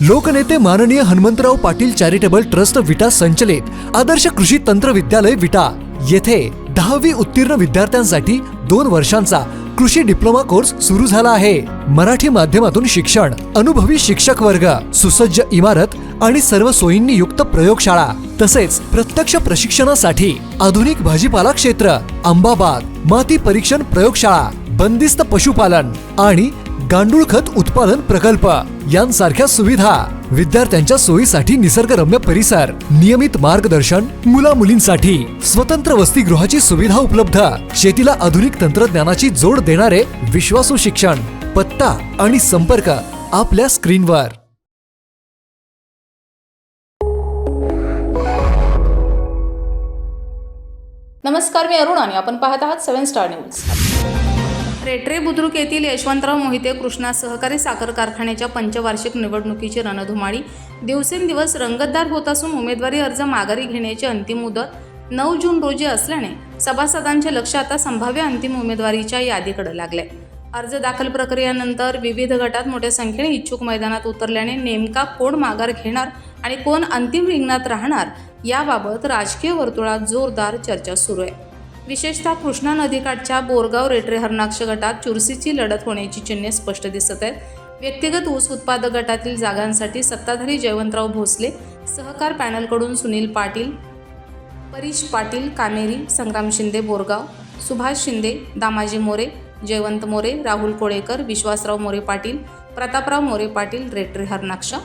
लोकनेते माननीय Hanumantrao Patil charitable trust विटा संचलित आदर्श कृषी तंत्र विद्यालय विटा येथे 10वी उत्तीर्ण विद्यार्थ्यांसाठी 2 वर्षांचा कृषी डिप्लोमा कोर्स सुरू झाला आहे। मराठी माध्यमातून शिक्षण, अनुभवी शिक्षक वर्ग, सुसज्ज इमारत आणि सर्व सोयींनी युक्त प्रयोगशाळा तसेच प्रत्यक्ष प्रशिक्षणासाठी आधुनिक भाजीपाला क्षेत्र, आंबा बाग, माती परीक्षण प्रयोगशाळा, बंदिस्त पशुपालन आणि गांडूळ खत उत्पादन प्रकल्प यांसारख्या सुविधा, विद्यार्थ्यांच्या सोयीसाठी निसर्गरम्य परिसर, नियमित मार्गदर्शन, मुला मुलींसाठी स्वतंत्र वसतिगृहाची सुविधा उपलब्ध, शेतीला आधुनिक तंत्रज्ञानाची जोड देणारे विश्वासू शिक्षण। पत्ता आणि संपर्क आपल्या स्क्रीनवर। नमस्कार, मी अरुण आणि आपण पाहत आहात 7 स्टार न्यूज। रेटरे बुद्रुक येथील यशवंतराव मोहिते कृष्णा सहकारी साखर कारखान्याच्या पंचवार्षिक निवडणुकीची रणधुमाळी दिवसेंदिवस रंगतदार होत असून उमेदवारी अर्ज माघारी घेण्याची अंतिम मुदत 9 जून रोजी असल्याने सभासदांचे लक्ष आता संभाव्य अंतिम उमेदवारीच्या यादीकडे लागले। अर्ज दाखल प्रक्रियेनंतर विविध गटात मोठ्या संख्येने इच्छुक मैदानात उतरल्याने नेमका कोण माघार घेणार आणि कोण अंतिम रिंगणात राहणार याबाबत राजकीय वर्तुळात जोरदार चर्चा सुरू आहे। विशेषतः कृष्णा नदीकाठच्या बोरगाव रेटरे हरणाक्ष गटात चुरशीची लढत होण्याची चिन्हे स्पष्ट दिसत आहेत। व्यक्तिगत ऊस उत्पादक गटातील जागांसाठी सत्ताधारी जयवंतराव भोसले सहकार पॅनलकडून सुनील पाटील, परीश पाटील कामेरी, संग्राम शिंदे बोरगाव, सुभाष शिंदे, दामाजी मोरे, जयवंत मोरे, राहुल कोळेकर, विश्वासराव मोरे पाटील, प्रतापराव मोरे पाटील रेटरे हरणाक्ष,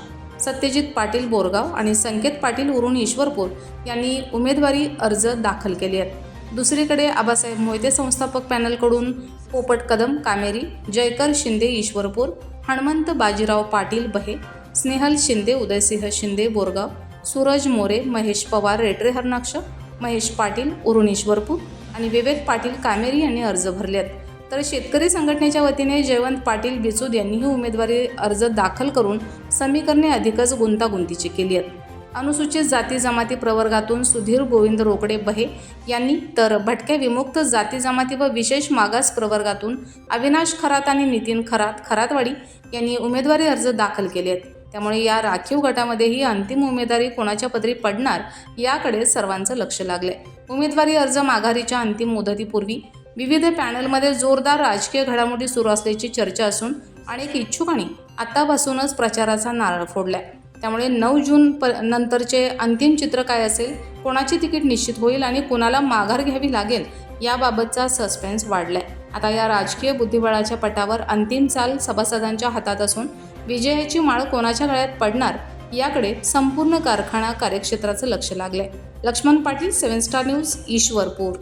सत्यजित पाटील बोरगाव आणि संकेत पाटील उरून ईश्वरपूर यांनी उमेदवारी अर्ज दाखल केले आहेत। दुसरीकडे आबासाहेब मोहिते संस्थापक पॅनलकडून पोपट कदम कामेरी, जयकर शिंदे ईश्वरपूर, हनुमंत बाजीराव पाटील बहे, स्नेहल शिंदे, उदयसिंह शिंदे बोरगाव, सूरज मोरे, महेश पवार रेटरे हरणाक्ष, महेश पाटील उरून ईश्वरपूर आणि विवेक पाटील कामेरी यांनी अर्ज भरले आहेत। तर शेतकरी संघटनेच्या वतीने जयवंत पाटील बिचूद यांनीही उमेदवारी अर्ज दाखल करून समीकरणे अधिकच गुंतागुंतीची केली आहेत। अनुसूचित जाती जमाती प्रवर्गातून सुधीर गोविंद रोकडे बहे यांनी तर भटक्या विमुक्त जाती जमाती व विशेष मागास प्रवर्गातून अविनाश खरात आणि नितीन खरात खरातवाडी यांनी उमेदवारी अर्ज दाखल केले आहेत। त्यामुळे या राखीव गटामध्येही अंतिम उमेदवारी कोणाच्या पदरी पडणार याकडे सर्वांचं लक्ष लागलंय। उमेदवारी अर्ज माघारीच्या अंतिम मुदतीपूर्वी विविध पॅनलमध्ये जोरदार राजकीय घडामोडी सुरू असल्याची चर्चा असून अनेक इच्छुकांनी आतापासूनच प्रचाराचा नारळ फोडलाय। त्यामुळे 9 जून नंतरचे अंतिम चित्र काय असेल, कोणाची तिकीट निश्चित होईल आणि कोणाला माघार घ्यावी लागेल याबाबतचा सस्पेन्स वाढलाय। आता या राजकीय बुद्धिबळाच्या पटावर अंतिम चाल सभासदांच्या हातात असून विजयाची माळ कोणाच्या गळ्यात पडणार याकडे संपूर्ण कारखाना कार्यक्षेत्राचं लक्ष लागलंय। Laxman Patil, 7 Star News, Ishwarpur.